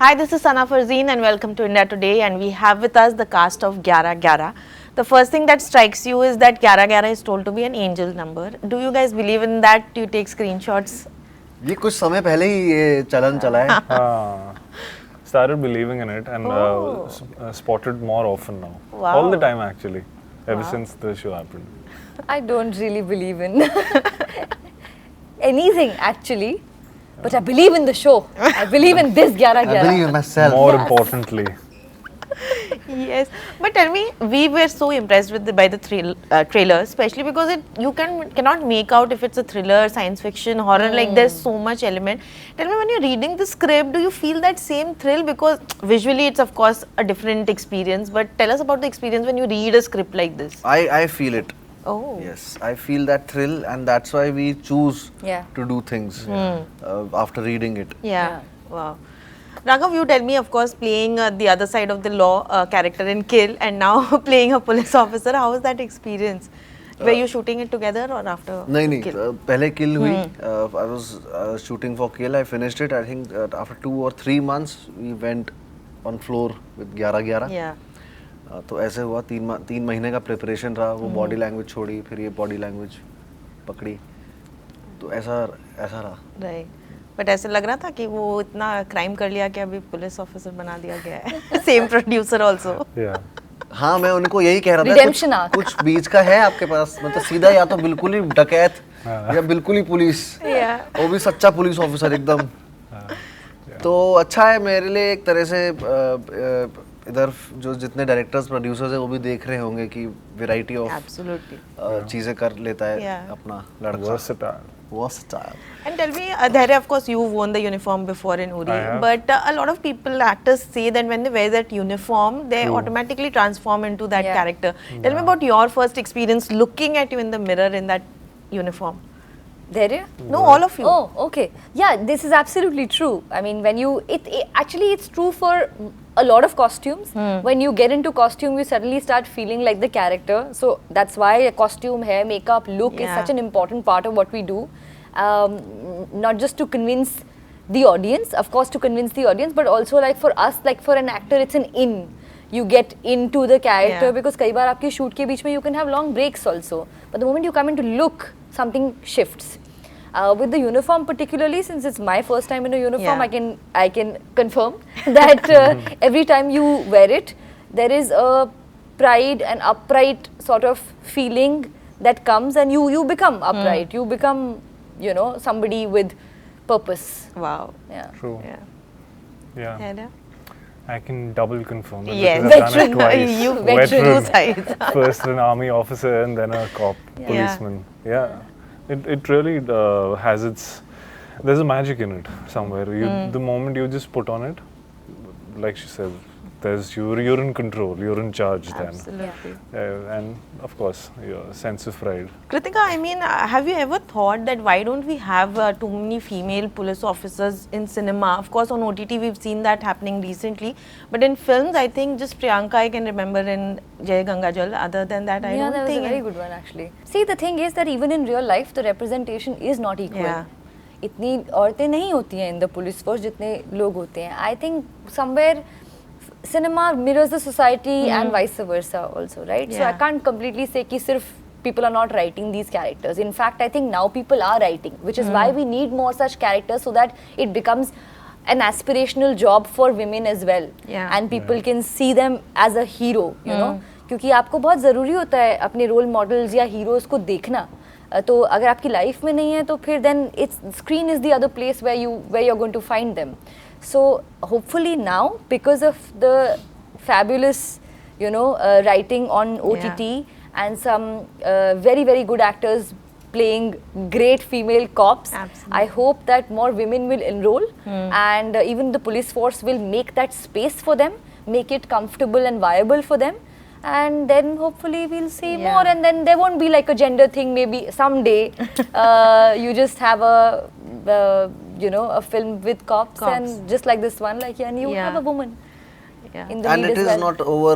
Hi, this is Sana Farzeen and welcome to India Today, and we have with us the cast of Gyara Gyara. The first thing that strikes you is that Gyara Gyara is told to be an angel number. Do you guys believe in that? Do you take screenshots? ये कुछ समय पहले ही ये चलन चला है. Started believing in it and spotted more often now. Wow. All the time actually, ever since the show happened. I don't really believe in anything actually, but I believe in the show. I believe in this Gyara I believe Gyara. in myself. More importantly. Yes, but tell me, we were so impressed with by the trailer, especially because you cannot make out if it's a thriller, science fiction, horror. Like there's so much element. Tell me, when you're reading the script, do you feel that same thrill? Because visually, it's of course a different experience. But tell us about the experience when you read a script like this. I feel it. Oh. Yes, I feel that thrill, and that's why we choose Yeah. to do things after reading it. Yeah. Wow. Raghav, you tell me, of course, playing the other side of the law character in Kill and now playing a police officer, how was that experience? Were you shooting it together or after नहीं Kill? पहले Kill हुई. I was shooting for Kill. I finished it. I think after 2 or 3 months we went on floor with 11-11. Yeah. तो ऐसे हुआ 3 महीने का preparation रहा. वो बॉडी लैंग्वेज छोड़ी, फिर ये बॉडी लैंग्वेज पकड़ी. तो ऐसा रहा. Right. बट ऐसे लग रहा था कि वो इतना क्राइम कर लिया कि अभी पुलिस ऑफिसर बना दिया गया है. Same producer also. Yeah. हाँ, मैं उनको यही कह रहा था. Redemption arc. कुछ बीच का है आपके पास, मतलब सीधा या तो बिल्कुल ही डकैत या बिल्कुल ही पुलिस. वो भी सच्चा पुलिस ऑफिसर एकदम. तो अच्छा है मेरे लिए एक तरह से. इधर जो जितने डायरेक्टर्स प्रोड्यूसर्स हैं वो भी देख रहे होंगे कि वैरायटी ऑफ Absolutely. चीजें कर लेता है Yeah. अपना लड़का. Versatile. Versatile. And tell me, Dhairya, of course, you've worn the uniform before in Uri, I have. but a lot of people, actors say that when they wear that uniform, they automatically transform into that Yeah. character. Tell me about your first experience looking at you in the mirror in that uniform. There you? No, all of you. Oh, okay. Yeah, this is absolutely true. I mean, when you actually it's true for a lot of costumes. When you get into costume, you suddenly start feeling like the character. So that's why a costume, hair, makeup, look is Yeah. such an important part of what we do. Not just to convince the audience, of course, to convince the audience, but also like for us, like for an actor, it's an in. You get into the character Yeah. because कई बार आपके shoot के बीच में you can have long breaks also. But the moment you come into look, something shifts. With the uniform particularly, since it's my first time in a uniform, Yeah. I can confirm that every time you wear it, there is a pride and upright sort of feeling that comes, and you become upright. You become, you know, somebody with purpose. Wow. Yeah. True. Yeah. Yeah. Dhairya? I can double confirm it. Yes. because I've done it Veteran. twice. You Veteran. two sides. First an army officer and then a cop, policeman. Yeah. It really has its. There's a magic in it somewhere. The moment you just put on it, like she said, you're in control. You're in charge then. Absolutely. And of course, your sense of pride. Kritika, I mean, have you ever thought that why don't we have too many female police officers in cinema? Of course, on OTT we've seen that happening recently, but in films, I think just Priyanka I can remember in Jai Ganga Jal. Other than that, I Yeah, don't that was think. a very good one actually. See, the thing is that even in real life, the representation is not equal. Yeah. इतनी औरतें नहीं होती हैं in the police force जितने लोग होते हैं. I think somewhere cinema mirrors the society and vice versa also, right? So I Yeah. can't completely say कि सिर्फ people are not writing these characters. In fact, I think now people are writing, which is why we need more such characters so that it becomes an aspirational job for women as well. Yeah. And people can see them as a hero, you know. क्योंकि आपको बहुत ज़रूरी होता है अपने role models या heroes को देखना. तो अगर आपकी लाइफ में नहीं है तो फिर then it's screen is the other place where you're going to find them. So hopefully now, because of the fabulous, you know, writing on OTT and some very very good actors playing great female cops, Absolutely. I hope that more women will enroll and even the police force will make that space for them, make it comfortable and viable for them. And then hopefully we'll see Yeah. more, and then there won't be like a gender thing. Maybe someday you just have a you know, a film with cops. And just like this one, like, and you have a woman in the And lead it as is well. not over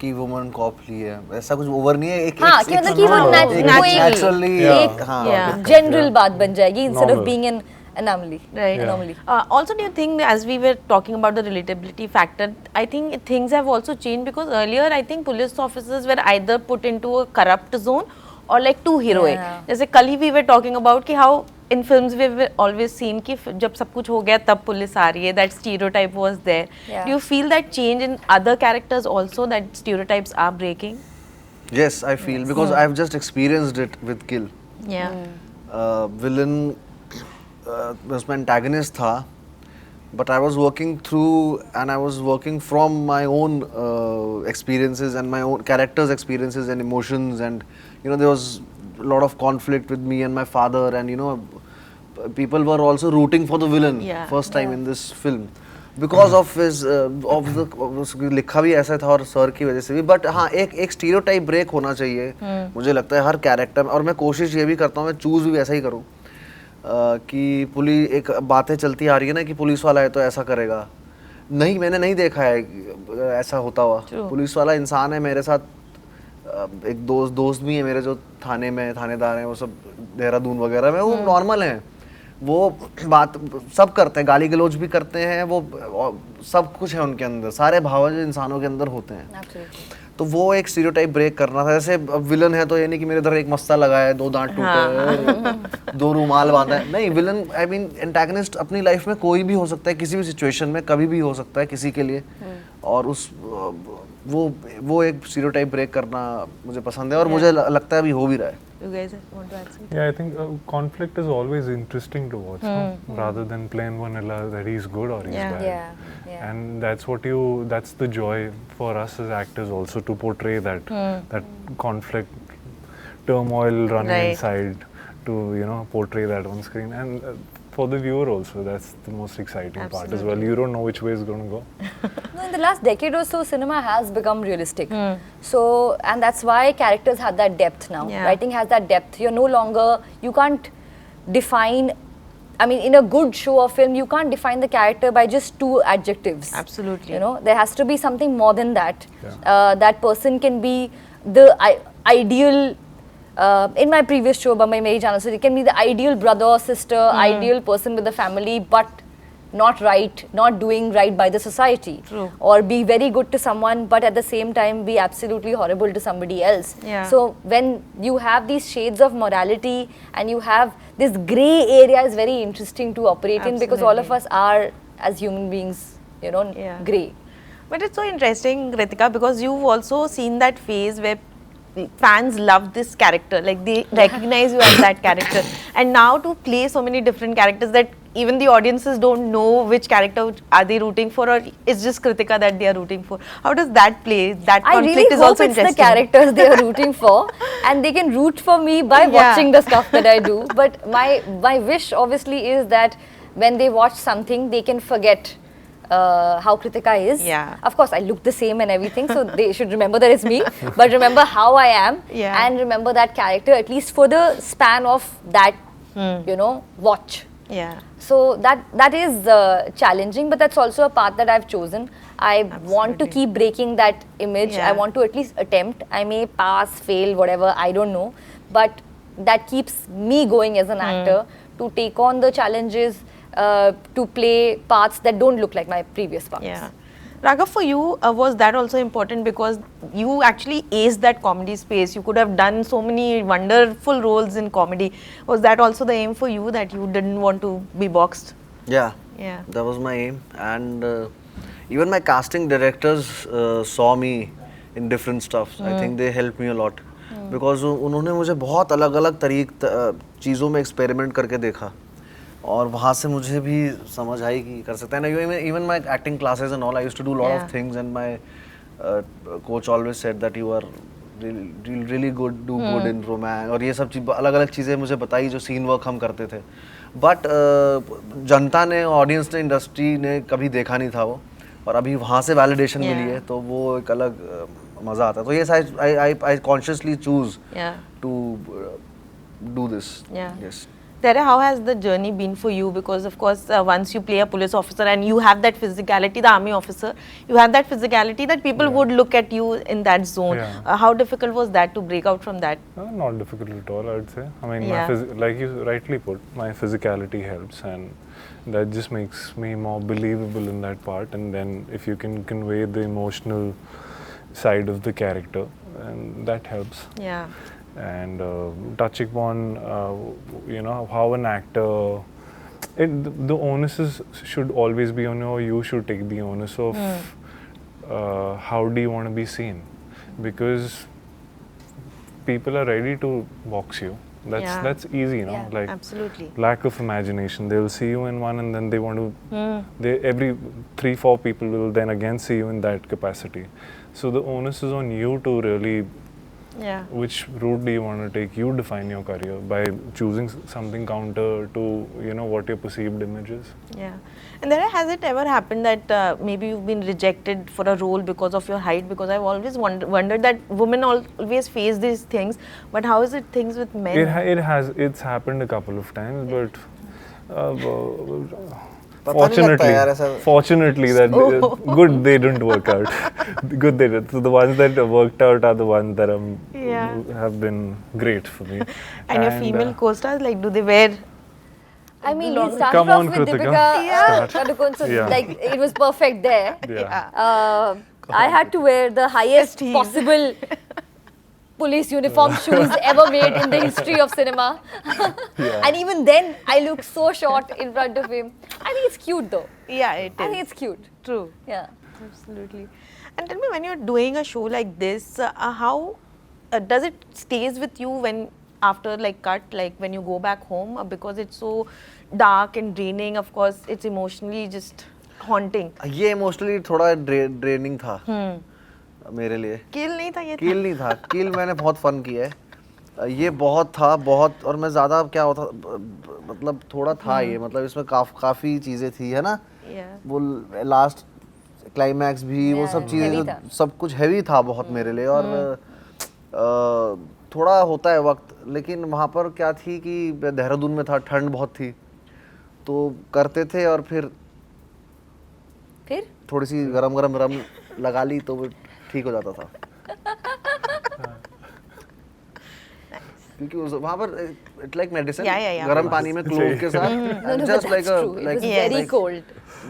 कि woman corp ली है, ऐसा कुछ over नहीं है. एक हाँ, कि मतलब कि वो naturally एक हाँ general बात बन जाएगी instead of Normal. being anomaly. Right. Anomaly. Also, do you think, as we were talking about the relatability factor, I think things have also changed because earlier I think police officers were either put into a corrupt zone or like too heroic. Yeah. जैसे कल ही we were talking about कि how in films we've always seen कि जब सब कुछ हो गया तब पुलिस आ रही है, that stereotype was there. Yeah. Do you feel that change in other characters also, that stereotypes are breaking? Yes, I feel because I've just experienced it with Kill. Yeah. Villain उसमें antagonist था, but I was working through and I was working from my own experiences and my own characters' experiences and emotions, and you know there was a lot of conflict with me and my father, and you know people were also rooting for the villain first time in this film because of his उसकी लिखा भी ऐसा था और sir की वजह से भी. बट हाँ एक स्टीरियोटाइप ब्रेक होना चाहिए मुझे लगता है हर कैरेक्टर में, और मैं कोशिश ये भी करता हूँ मैं चूज भी वैसा ही करूँ कि पुलिस एक बातें चलती आ रही है ना कि पुलिस वाला है तो ऐसा करेगा. नहीं, मैंने नहीं देखा है ऐसा होता हुआ. पुलिस वाला इंसान है मेरे साथ. एक दोस्त भी है मेरे जो थाने में थानेदार हैं, वो सब देहरादून वगैरह में, वो नॉर्मल हैं, वो बात सब करते हैं, गाली गलौज भी करते हैं, वो सब कुछ है उनके अंदर, सारे भाव जो इंसानों के अंदर होते हैं. Absolutely. तो वो एक स्टीरियोटाइप ब्रेक करना था. जैसे विलन है तो ये नहीं कि मेरे इधर एक मस्ता लगा है, 2 दांत टूटे हैं, 2 रुमाल बांधा है. नहीं, विलन आई मीन एंटागनिस्ट अपनी लाइफ में कोई भी हो सकता है, किसी भी सिचुएशन में कभी भी हो सकता है किसी के लिए. और उस वो एक स्टीरियोटाइप ब्रेक करना मुझे पसंद है और मुझे लगता है अभी हो भी रहा है. You guys want to add something? Yeah, I think conflict is always interesting to watch, no? Rather than plain vanilla that he's good or he's bad. Yeah. And that's the joy for us as actors also, to portray that conflict, turmoil running inside, to portray that on screen. And for the viewer also, that's the most exciting part as well. You don't know which way it's going to go. No, in the last decade or so, cinema has become realistic. So, and that's why characters have that depth now. Writing has that depth. You can't define, I mean, in a good show or film, you can't define the character by just 2 adjectives. Absolutely. You know, there has to be something more than that. That person can be the ideal. In my previous show, Bombay Meri Jana, so it can be the ideal brother or sister, ideal person with a family, but not doing right by the society. True. Or be very good to someone, but at the same time be absolutely horrible to somebody else. Yeah. So when you have these shades of morality and you have this grey area, is very interesting to operate in, because all of us are, as human beings, grey. But it's so interesting, Ritika, because you've also seen that phase where fans love this character, like they recognize you as that character, and now to play so many different characters that even the audiences don't know which character are they rooting for, or it's just Kritika that they are rooting for. How does that play? That I conflict really is hope also it's interesting. the characters they are rooting for, and they can root for me by watching the stuff that I do. But my wish obviously is that when they watch something, they can forget how Kritika is. Yeah. Of course, I look the same and everything, so they should remember that it's me. But remember how I am, and remember that character, at least for the span of that, watch. Yeah. So that is challenging, but that's also a path that I've chosen. I want to keep breaking that image. I want to at least attempt. I may pass, fail, whatever, I don't know. But that keeps me going as an actor to take on the challenges, to play parts that don't look like my previous parts. Yeah. Raghav, for you, was that also important because you actually aced that comedy space? You could have done so many wonderful roles in comedy. Was that also the aim for you, that you didn't want to be boxed? Yeah. Yeah. That was my aim, and even my casting directors saw me in different stuff. I think they helped me a lot because उन्होंने मुझे बहुत अलग-अलग चीज़ों में experiment करके देखा और वहाँ से मुझे भी समझ आई कि कर सकते हैं ना. Even my acting classes and all, I used to do a lot of things, and my coach always said that you are really good, do good in romance, और ये सब अलग-अलग चीज़ें मुझे बताई जो सीन वर्क हम करते थे. बट जनता ने, ऑडियंस ने, इंडस्ट्री ने कभी देखा नहीं था वो, और अभी वहाँ से वैलिडेशन मिली है तो वो एक अलग मज़ा आता है. तो ये I consciously choose to do this. Yeah. Yes. Tere, how has the journey been for you? Because of course, once you play a police officer and you have that physicality, the army officer, you have that physicality that people would look at you in that zone. Yeah. How difficult was that to break out from that? Not difficult at all, I would say. I mean, Yeah. like you rightly put, my physicality helps, and that just makes me more believable in that part. And then if you can convey the emotional side of the character, and that helps. Yeah. And touching upon, how an actor, the onus should always be on you. You should take the onus of how do you want to be seen, because people are ready to box you. That's easy, Yeah, like absolutely. lack of imagination. They'll see you in one, and then they want to. Every 3-4 people will then again see you in that capacity. So the onus is on you to really. Yeah. Which route do you want to take? You define your career by choosing something counter to what your perceived image is. Yeah. And then has it ever happened that maybe you've been rejected for a role because of your height? Because I've always wondered that women always face these things, but how is it things with men? It's happened a couple of times, but पता नहीं लगता यार ऐसा। fortunately that good they didn't work out. Good they did. So the ones that worked out are the ones that have been great for me. And your female co-stars, like, do they wear? I mean, we started Come off on, with Kritika. Deepika Padukone, so Yeah. like it was perfect there. Yeah. I had to wear the highest Prestige. possible police uniform shoes ever made in the history of cinema. And even then, I looked so short in front of him. I think it's cute though. Yeah, it is. I think it's cute. True. Yeah. Absolutely. And tell me, when you're doing a show like this, how does it stays with you when after like cut, like when you go back home, because it's so dark and draining? Of course, it's emotionally just haunting. ये emotionally थोड़ा draining था मेरे लिए। किल नहीं था ये? किल नहीं था, किल मैंने बहुत फन किया है। ये बहुत था, बहुत, और मैं ज़्यादा क्या होता मतलब थोड़ा था ये, मतलब इसमें काफ़ी चीज़ें थी, है ना? वो लास्ट क्लाइमैक्स भी, वो सब चीज़ें, सब कुछ हैवी था बहुत मेरे लिए, और थोड़ा होता है वक्त, लेकिन वहाँ पर क्या थी कि देहरादून में था, ठंड बहुत थी, तो करते थे और फिर थोड़ी सी गरम रम लगा ली तो वो ठीक हो जाता था। क्योंकि वहाँ पर इट लाइक मेडिसिन, गरम पानी में क्लोव के साथ, just like very cold.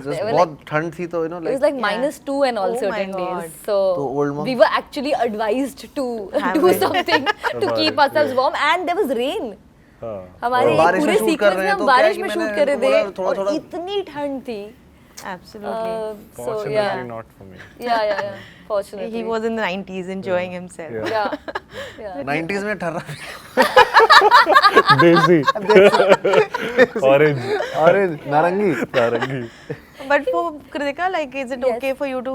Just बहुत ठंड थी तो It was like -2 and all certain days. So old monk. we were actually advised to do something to keep ourselves warm, and there was rain. हमारे बारिश में पूरे shoot कर sequence रहे में हैं हम तो बारिश क्या में है कि शूट कर रहे मैंने थे थोड़ा- और इतनी ठंड थी. Absolutely. So Fortunately, yeah, not for me. yeah. Fortunately, He was in the 90s enjoying himself. Yeah. 90s में ठर्रा Desi. Orange. नारंगी। But for Kritika, like, is it okay for you to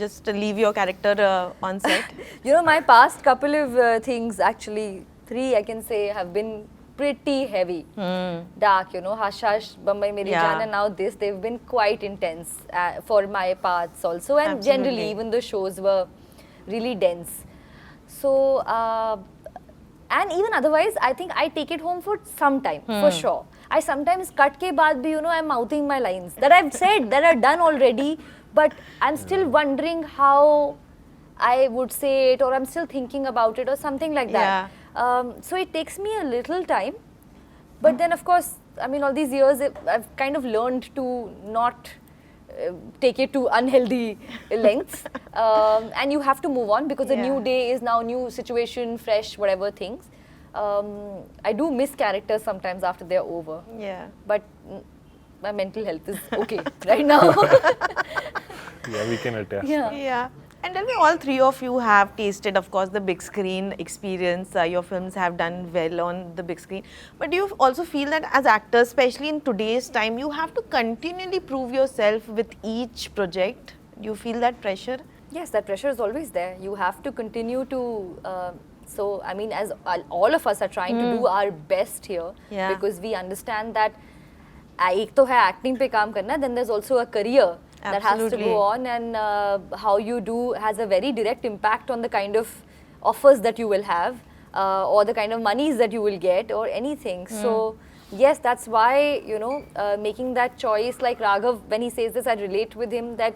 just leave your character on set? You know, my past couple of things, actually 3 I can say, have been pretty heavy. Dark, Hush Hush, Bombay Meri Jaan, and now this, they've been quite intense for my parts also, and Absolutely. generally even the shows were really dense. So and even otherwise, I think I take it home for some time, for sure. I sometimes cut ke baad bhi, I'm mouthing my lines that I've said, that are done already, but I'm still wondering how I would say it, or I'm still thinking about it, or something like that. So it takes me a little time, but then of course, I mean, all these years I've kind of learned to not take it to unhealthy lengths, and you have to move on, because a new day is now new situation, fresh, whatever things. I do miss characters sometimes after they're over, but my mental health is okay right now. Yeah, we can attest. Yeah. And tell me, all 3 of you have tasted, of course, the big screen experience. Your films have done well on the big screen. But do you also feel that as actors, especially in today's time, you have to continually prove yourself with each project? Do you feel that pressure? Yes, that pressure is always there. You have to continue to, so I mean, as all of us are trying to do our best here, because we understand that एक तो है acting पे काम करना, then there's also a career that has to go on, and how you do has a very direct impact on the kind of offers that you will have, or the kind of monies that you will get, or anything. So yes, that's why, you know, making that choice, like Raghav, when he says this, I relate with him that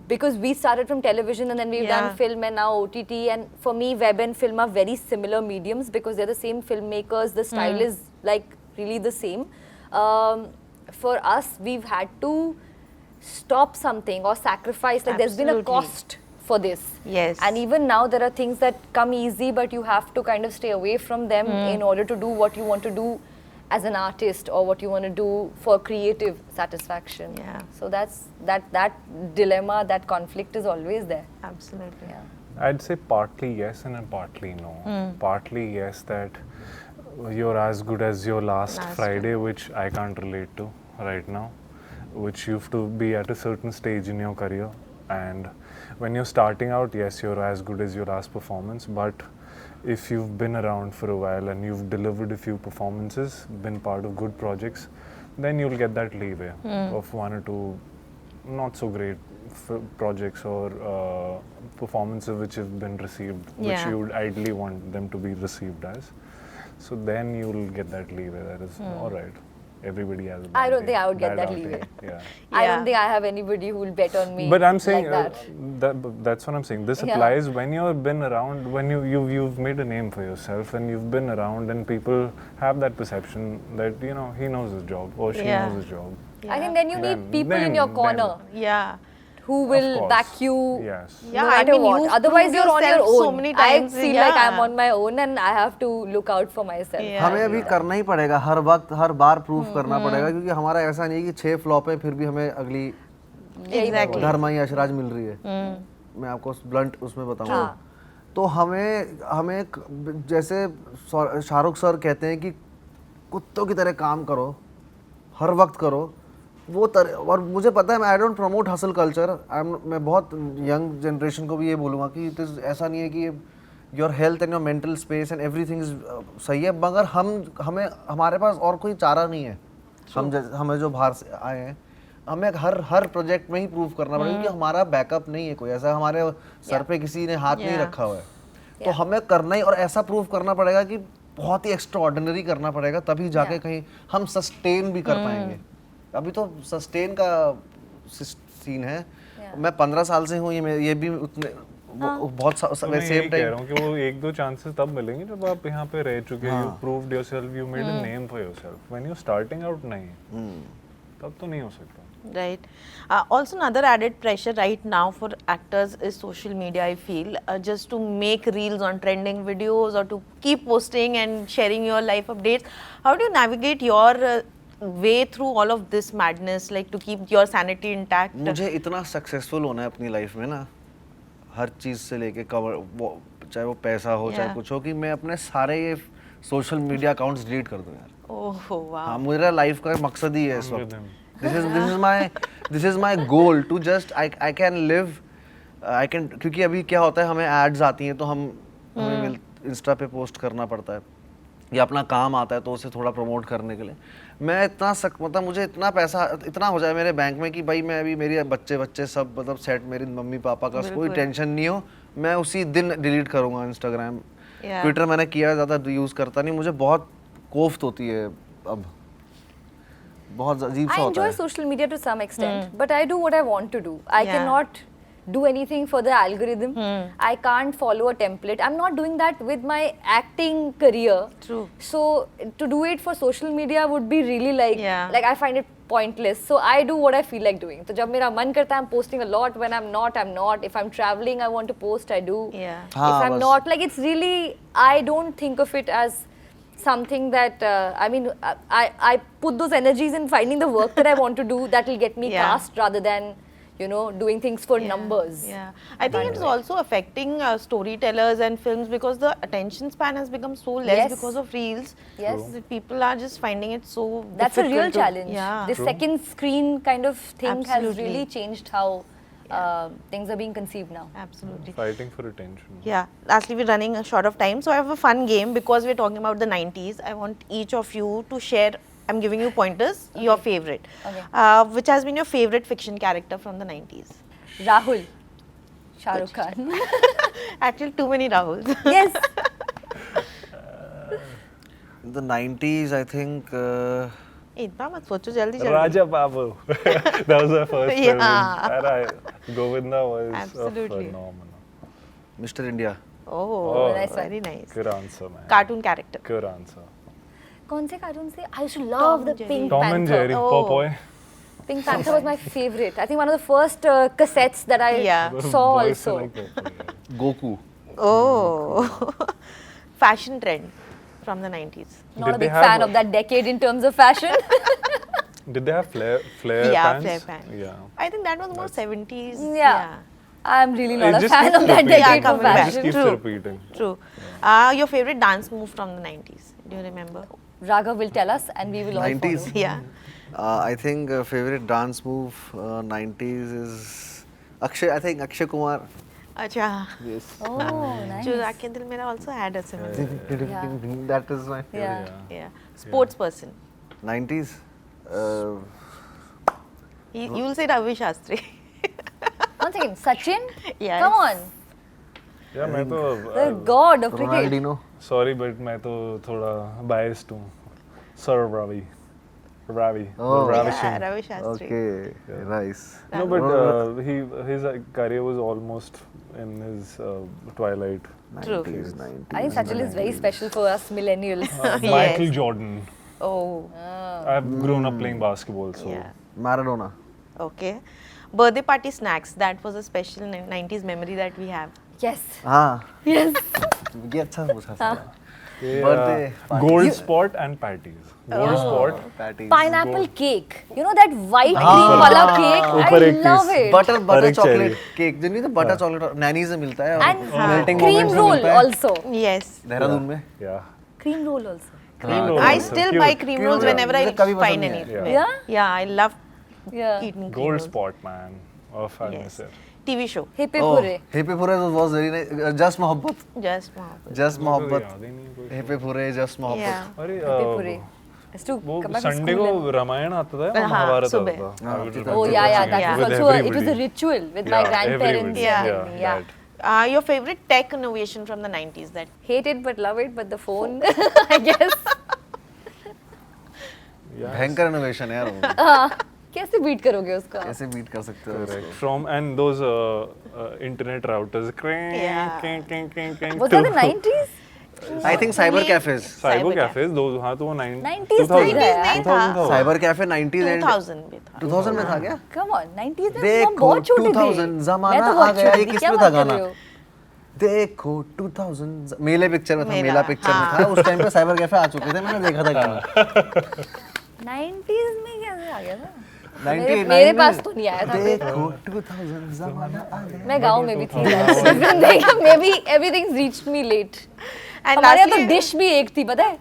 because we started from television and then we've done film and now OTT, and for me web and film are very similar mediums because they're the same filmmakers, the style is like really the same. For us, we've had to stop something or sacrifice, like there's been a Absolutely. cost for this. Yes. And even now there are things that come easy, but you have to kind of stay away from them in order to do what you want to do as an artist or what you want to do for creative satisfaction. Yeah. So that's that dilemma, that conflict is always there. Absolutely. Yeah. I'd say partly yes and then partly no. Partly yes, that you're as good as your last Friday, which I can't relate to right now, which you have to be at a certain stage in your career. And when you're starting out, yes, you're as good as your last performance, but if you've been around for a while and you've delivered a few performances, been part of good projects, then you'll get that leeway of one or two not so great projects or performances which have been received, which you would ideally want them to be received as. So then you'll get that leeway. That is all right. Everybody has a bad I don't day, think I would get bad that outing. leeway. Yeah. I Yeah. don't think I have anybody who will bet on me. But I'm saying like that. that's what I'm saying. This Yeah. applies when you've been around, when you've made a name for yourself, and you've been around, and people have that perception that you know he knows his job or she Yeah. knows his job. I think then you need Then- people in then- your then- corner Yeah. who will course. back you. Yes. Yeah, no I matter mean, what. you've Otherwise, proved you're on your yourself own. so many times, I feel like yeah. I'm on my own and I have to look out for myself. Yeah. हमें अभी करना ही पड़ेगा, हर वक्त हर बार proof करना पड़ेगा, क्योंकि हमारा ऐसा नहीं है कि 6 फ्लॉप है फिर भी हमें अगली Exactly. धर्माई अशराज मिल रही है। मैं आपको ब्लंट उसमें बताऊंगा। तो हमें जैसे शाहरुख सर कहते हैं कि कुत्तों की तरह काम करो, हर वक्त करो, वो और मुझे पता है, मैं I don't promote hustle culture. मैं बहुत यंग जनरेशन को भी ये बोलूँगा कि ऐसा नहीं है कि your health and your mental space and everything is सही है, मगर हमारे पास और कोई चारा नहीं है। हमें जो बाहर से आए हैं, हमें हर प्रोजेक्ट में ही प्रूव करना पड़ेगा, क्योंकि हमारा बैकअप नहीं है कोई ऐसा, हमारे सर पे किसी ने हाथ नहीं रखा हुआ है। तो हमें करना ही, और ऐसा प्रूव करना पड़ेगा कि बहुत ही एक्स्ट्रा ऑर्डिनरी करना पड़ेगा, तभी जाके कहीं हम सस्टेन भी कर पाएंगे। अभी तो सस्टेन का सीन है। मैं 15 साल से हूँ, ये भी उतने बहुत तो मैं सेम यही कह टाइम रहा हूँ कि वो एक दो चांसेस तब मिलेंगे जब आप यहाँ पे रह चुके, you proved yourself, you made a name for yourself. When you starting out नहीं, तब तो नहीं हो सकता। Right. Also, another added pressure right now for actors is social media, I feel. Just to make reels on trending videos or to keep posting and sharing your life updates. How do you navigate your way through all of this madness, like to keep your sanity intact? मुझे इतना successful होना है अपनी life में ना, हर चीज़ से लेके cover, चाहे वो पैसा हो चाहे कुछ हो, कि मैं अपने सारे ये सोशल मीडिया अकाउंट्स डिलीट कर दूं यार। Oh, wow. हाँ, मेरा लाइफ का मकसद ही है इस वक्त। This is my goal to just I can live, I can, क्योंकि अभी क्या होता है, हमें एड्स आती हैं तो हमें इंस्टा पे पोस्ट करना पड़ता है, या अपना काम आता है तो उसे थोड़ा प्रमोट करने के लिए। मैं इतना मतलब मुझे इतना पैसा इतना हो जाए मेरे बैंक में कि भाई मैं अभी मेरे बच्चे सब मतलब सेट, मेरी मम्मी पापा का कोई टेंशन नहीं हो, मैं उसी दिन डिलीट करूँगा इंस्टाग्राम। ट्विटर मैंने किया, ज़्यादा यूज़ करता नहीं, मुझे बहुत कोफ्त होती है अब, बहुत अजीब सा I होता enjoy है। social media to some extent, but I do what I want to do. I Yeah. cannot do anything for the algorithm. I can't follow a template. I'm not doing that with my acting career. True. So to do it for social media would be really like I find it pointless. So I do what I feel like doing. So जब मेरा मन करता है, I'm posting a lot. When I'm not, I'm not. If I'm traveling, I want to post, I do. Yeah. हाँ, If I'm बस। not, like it's really, I don't think of it as something that I mean I put those energies in finding the work that I want to do that will get me cast, rather than doing things for numbers. Yeah, I think it's also affecting storytellers and films, because the attention span has become so less Yes. because of reels. Yes. That people are just finding it so That's a real difficult to- challenge. Yeah. This second screen kind of thing has Absolutely. really changed how things are being conceived now. Absolutely. Fighting for attention. Yeah, lastly, we're running short of time, so I have a fun game because we're talking about the 90s. I want each of you to share, I'm giving you pointers, your favorite. Okay. Which has been your favorite fiction character from the 90s? Rahul, Shah Rukh Khan. Actually, too many Rahuls. Yes. In the 90s, I think. इतना मत सोचो, जल्दी जल्दी. Raja Babu. That was my first film. Yeah. And Govinda was Absolutely. phenomenal. Mr. India. Oh, nice one. very nice. Good answer, man. Cartoon character. Good answer. कौन से cartoon से? I used to love the Jerry. Pink Tom Panther. and Jerry, Oh. Popoy. Pink Panther was my favorite. I think one of the first cassettes that I Yeah. saw Boys also. like Popoy, yeah. Goku. Oh, fashion trend from the 90s. Not Did a they big have fan of that decade in terms of fashion. Did they have flare Yeah, pants? flare pants. Yeah. I think that was more 70s. Yeah. I'm really not It a just fan keeps of that repeating. Yeah, decade of coming back. It just fashion. keeps True. repeating. True. Your favorite dance move from the 90s? Do you remember? Raghav will tell us and we will all 90s? follow. Yeah. I think favorite dance move 90s is Akshay. I think Akshay Kumar. Acha. Yes. Oh, nice. जो राके दिल मेरा also had a similar. That is my favorite. Yeah. Yeah. Sports person. 90s. You'll say Ravi Shastri. One second, Sachin? Yes. Come on. Yeah, मैं तो The god of cricket. Ronaldinho. sorry but मैं तो थोड़ा biased हूँ. Sir Ravi. Ravi. Oh. Ravi Yeah, Singh. Ravi Shastri. Okay. Nice. No, but his career was almost in his twilight. True. 90s, 90s. I think Sachin is very special for us millennials. Michael Jordan. Oh. I've grown up playing basketball, so Yeah. Maradona. Okay. Birthday party snacks. That was a special 90s memory that we have. Yes. हाँ. Yes. ये अच्छा पूछा था. yeah. Birthday Gold spot and patties. Gold spot. Patties. Pineapple cake. You know that white cream wala cake? ऊपर I एक love piece. it. Butter एक chocolate cherry. cake. जिन्हें तो butter chocolate नैनी से मिलता है And melting cream moment से roll मिलता है. also. Yes. देहरादून में. Yeah. Cream roll also. Cream roll I also. still Cute. buy cream rolls Cute. whenever I मुझे कभी find पसंद any. नहीं है. Yeah? Yeah, I love Yeah. eating cream Gold rolls. spot, man. Of I Yes. miss it. TV show. Hippe Oh, pure. Hippe Pure was very nice. Just मोहब्बत. Just Mohabbat. Just मोहब्बत. याद ही नहीं कोई। Hippe Pure, just मोहब्बत. Yeah. अरे Hippe pure. It's to वो come back from Sunday school को and- Ramayan आता था या हाँ, महाभारत सुबह। आता था? I would Oh, Oh remember yeah, yeah. watching That it was with also it was a everybody. ritual with my Yeah, grandparents. everybody. Yeah. Yeah, Yeah. Your favorite tech innovation from the 90s that Hate it but love it, but the phone, I guess. Yeah. भयंकर innovation है यार वो. कैसे beat करोगे उसका? कैसे beat कर सकते हो Correct. उसको? From and those internet routers. Yeah. Was that the 90s? I think cyber cafes. Cyber Cyber cafes, those हाँ तो वो 90s 2000 नहीं था। 90s नहीं था। Cyber cafe 90s and 2000 में था 2000 में था क्या? Come on, 90s में हम देखो, बहुत छोटे थे। 2000 ज़माना मैं तो आ बहुत गया, छोटी ये थी, किस क्या में बात था कर गाना? रहे हो? देखो 2000 मेले पिक्चर में था. मेला, मेला पिक्चर में हाँ. था. उस टाइम पे साइबर कैफे आ चुके थे. मैंने देखा था गाना. 90s में कैसे आ गया था? 99 मेरे में पास तो नहीं आया था फिर। देखो 2000 ज़माना आ गया. मैं गाँव में भी थी। देखा, maybe everything reached me late. And हमारे यहाँ तो lastly- डिश भी एक थी, पता है?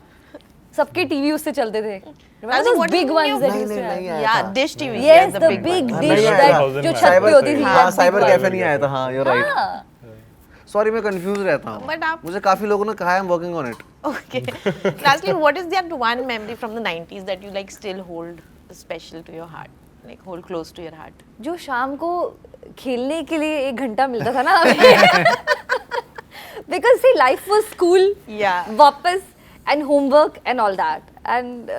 सबके टीवी उससे चलते थे। Remember Also, those what big is ones new- that नहीं, used to नहीं, have? नहीं आया Yeah, था. dish TV. Yes, the big big one. dish नहीं that आया. जो 2000 छत पे होती थी। हाँ, that big cyber one. Cafe नहीं आया था. हाँ, you're right. हाँ। सॉरी मैं कंफ्यूज रहता हूँ. But आप- मुझे काफी लोगों ने कहा है I'm working on it. Okay. Lastly, what is that one memory from the 90s that you like still hold special to your heart? Like hold close to your heart? जो शाम को खेलने के लिए 1 घंटा मिलता था ना हमें। Because see, life was school, Yeah. वापस and homework and all that. And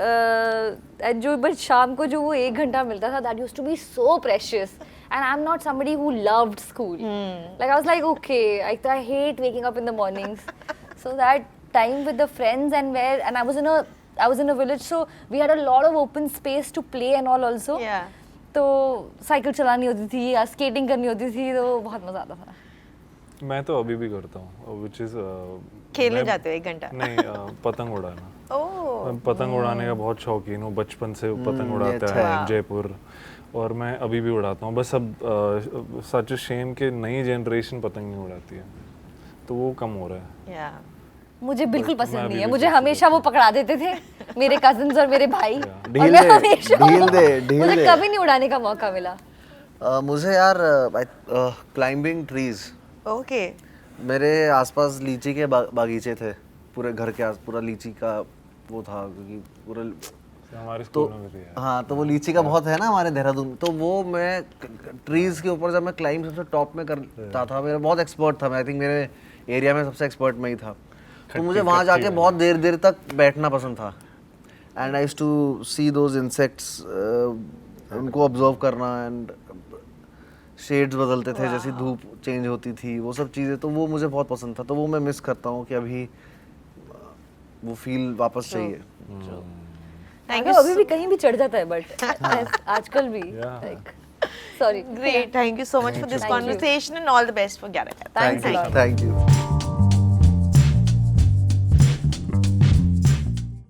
जो बस शाम को जो वो 1 घंटा मिलता था, that used to be so precious. And I'm not somebody who loved school. Like I was like, okay, I hate waking up in the mornings. So that time with the friends and I was in a village, so we had a lot of open space to play and all also. Yeah. तो cycle चलानी होती थी या skating करनी होती थी, तो बहुत मजा आता था। मैं तो अभी भी करता हूँ which is खेलने जाते हो 1 घंटा? नहीं पतंग उड़ाना. Oh. मैं पतंग उड़ाने का बहुत शौकीन हूँ. बचपन से पतंग उड़ाता अच्छा है जयपुर और मैं अभी भी उड़ाता हूँ. बस अब सच शेम के नई जनरेशन पतंग नहीं उड़ाती है तो वो कम हो रहा है. Yeah. मुझे बिल्कुल मैं पसंद अभी नहीं है, भी मुझे कोशिश हमेशा वो पकड़ा देते थे मेरे कजिन्स और मेरे भाई, और ढील मैं दे, हमेशा ढील दे, ढील मुझे दे। कभी नहीं उड़ाने का मौका मिला। मुझे यार क्लाइंबिंग ट्रीज. Okay. मेरे आसपास लीची के बागीचे थे. पूरे घर के आस पूरा लीची का वो था क्योंकि पूरा हमारे तो स्कूल में भी है. हाँ तो वो लीची का बहुत है ना हमारे देहरादून. तो वो मैं ट्रीज के ऊपर जब मैं क्लाइंब सबसे टॉप में करता था. मेरा बहुत एक्सपर्ट था मैं. आई थिंक मेरे एरिया में सबसे एक्सपर्ट मैं ही था. तो मुझे वहाँ जाके बहुत देर देर तक बैठना पसंद था and I used to see those insects, उनको ऑब्जर्व करना एंड शेड्स बदलते थे जैसी धूप चेंज होती थी, वो सब चीज़ें, तो वो मुझे बहुत पसंद था। तो वो मैं मिस करता हूँ कि अभी वो फील वापस चाहिए। Thank you. अभी भी कहीं भी चढ़ जाता है बट आजकल भी like sorry Great. Thank you so much for this conversation and all the best for Gyarakat. Thanks a lot. Thank you.